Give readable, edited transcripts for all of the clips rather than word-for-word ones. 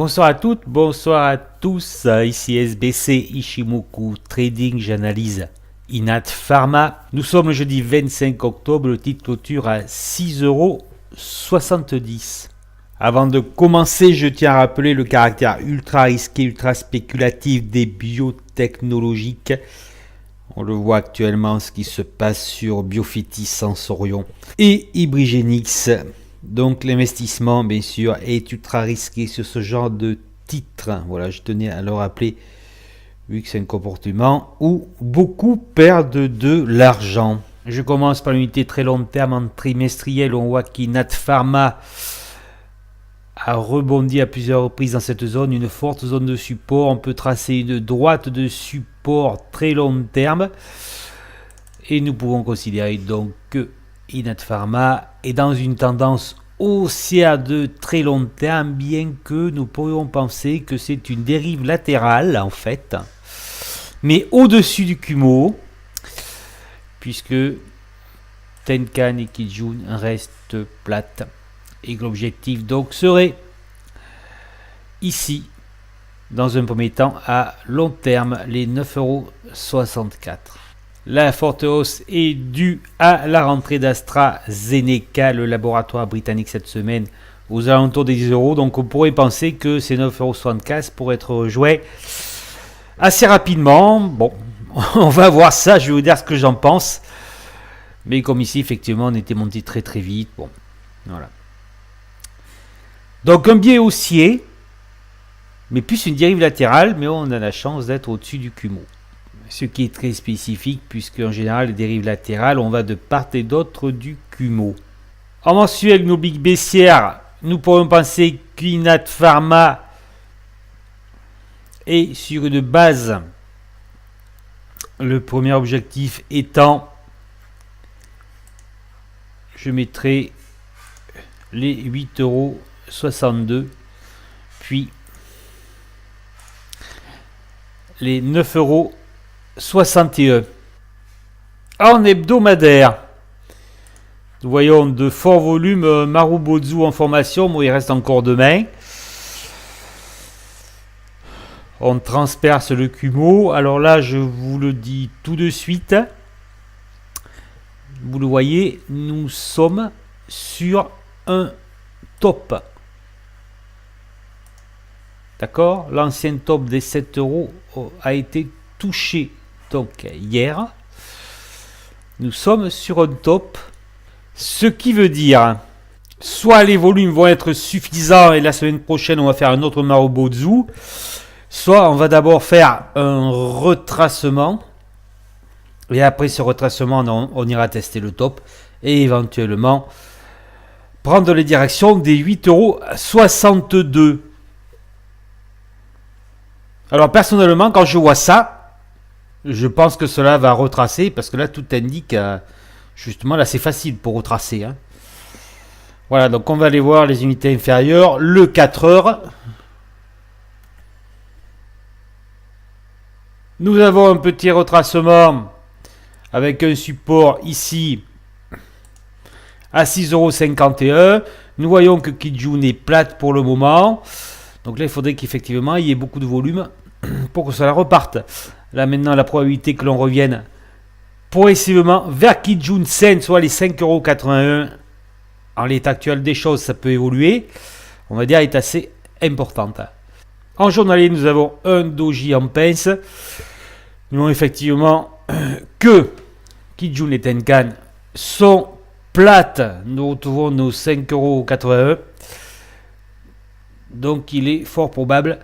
Bonsoir à toutes, bonsoir à tous. Ici SBC Ishimoku Trading, j'analyse Inat Pharma. Nous sommes le jeudi 25 octobre, le titre clôture à 6,70 €. Avant de commencer, je tiens à rappeler le caractère ultra risqué, ultra spéculatif des biotechnologiques. On le voit actuellement, ce qui se passe sur Biofetis Sensorion et Hybrigenix. Donc l'investissement, bien sûr, est ultra risqué sur ce genre de titre. Voilà, je tenais à le rappeler, vu que c'est un comportement où beaucoup perdent de l'argent. Je commence par l'unité très long terme en trimestriel. On voit qu'Inat Pharma a rebondi à plusieurs reprises dans cette zone, une forte zone de support. On peut tracer une droite de support très long terme. Et nous pouvons considérer donc que Inat Pharma est dans une tendance haussière de très long terme, bien que nous pourrions penser que c'est une dérive latérale en fait, mais au-dessus du Kumo, puisque Tenkan et Kijun restent plates et que l'objectif donc serait ici, dans un premier temps, à long terme, les 9,64 €. La forte hausse est due à la rentrée d'AstraZeneca, le laboratoire britannique, cette semaine, aux alentours des 10 €. Donc on pourrait penser que ces 9,64 € pourraient être rejoints assez rapidement. Bon, on va voir ça, je vais vous dire ce que j'en pense. Mais comme ici, effectivement, on était monté très très vite. Bon, voilà. Donc un biais haussier, mais plus une dérive latérale, mais on a la chance d'être au-dessus du Kumo. Ce qui est très spécifique, puisque en général, les dérives latérales, on va de part et d'autre du Kumo. En mensuel, nos big baissières, nous pourrions penser qu'Inat Pharma est sur une base. Le premier objectif étant, je mettrai les 8,62 €, puis les 9,61 €. En hebdomadaire, nous voyons de forts volumes. Marubozu en formation, bon, il reste encore demain. On transperce le Kumo. Alors là, je vous le dis tout de suite. Vous le voyez, nous sommes sur un top. D'accord? L'ancien top des 7 € a été touché donc hier. Nous sommes sur un top. Ce qui veut dire, soit les volumes vont être suffisants et la semaine prochaine on va faire un autre Marubozu, soit on va d'abord faire un retracement et après ce retracement on ira tester le top et éventuellement prendre les directions des 8,62 €. Alors personnellement, quand je vois ça, je pense que cela va retracer, parce que là tout indique, justement là c'est facile pour retracer, hein. Voilà, donc on va aller voir les unités inférieures, le 4 heures. Nous avons un petit retracement avec un support ici à 6,51 €. Nous voyons que Kijun est plate pour le moment. Donc là, il faudrait qu'effectivement, il y ait beaucoup de volume pour que cela reparte. Là, maintenant, la probabilité que l'on revienne progressivement vers Kijun Sen, soit les 5,81 €, en l'état actuel des choses, ça peut évoluer, on va dire, est assez importante. En journalier, nous avons un doji en pince. Nous voyons effectivement que Kijun et Tenkan sont plates. Nous retrouvons nos 5,81 €. Donc il est fort probable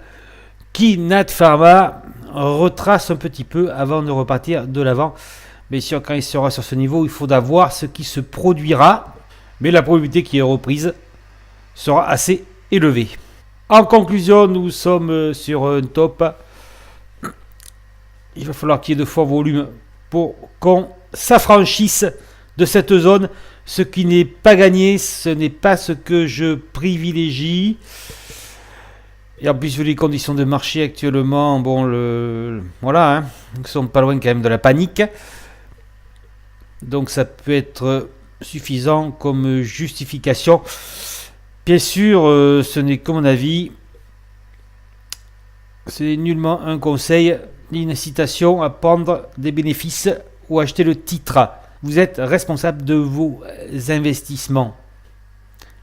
qu'Inat Pharma retrace un petit peu avant de repartir de l'avant. Bien sûr, quand il sera sur ce niveau, il faudra voir ce qui se produira. Mais la probabilité qu'il y ait reprise sera assez élevée. En conclusion, nous sommes sur un top. Il va falloir qu'il y ait de forts volumes pour qu'on s'affranchisse de cette zone. Ce qui n'est pas gagné, ce n'est pas ce que je privilégie. Et en plus, vu les conditions de marché actuellement, bon, voilà, hein, nous sommes pas loin quand même de la panique. Donc ça peut être suffisant comme justification. Bien sûr, ce n'est que mon avis. C'est nullement un conseil ni une incitation à prendre des bénéfices ou acheter le titre. Vous êtes responsable de vos investissements.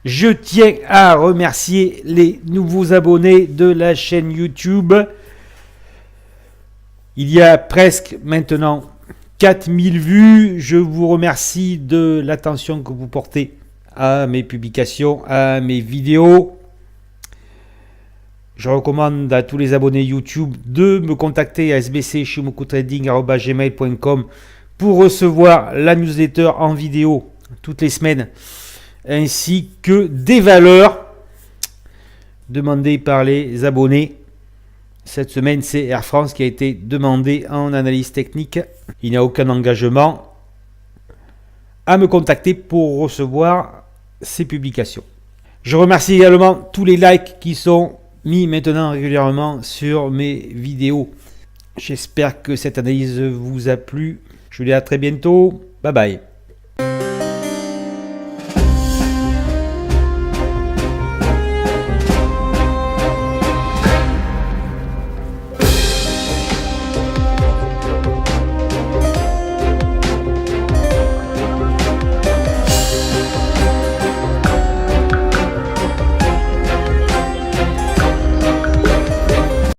Je tiens à remercier les nouveaux abonnés de la chaîne YouTube. Il y a presque maintenant 4000 vues. Je vous remercie de l'attention que vous portez à mes publications, à mes vidéos. Je recommande à tous les abonnés YouTube de me contacter à sbcshimokutrading@gmail.com pour recevoir la newsletter en vidéo toutes les semaines, ainsi que des valeurs demandées par les abonnés. Cette semaine, c'est Air France qui a été demandé en analyse technique. Il n'y a aucun engagement à me contacter pour recevoir ces publications. Je remercie également tous les likes qui sont mis maintenant régulièrement sur mes vidéos. J'espère que cette analyse vous a plu. Je vous dis à très bientôt. Bye bye.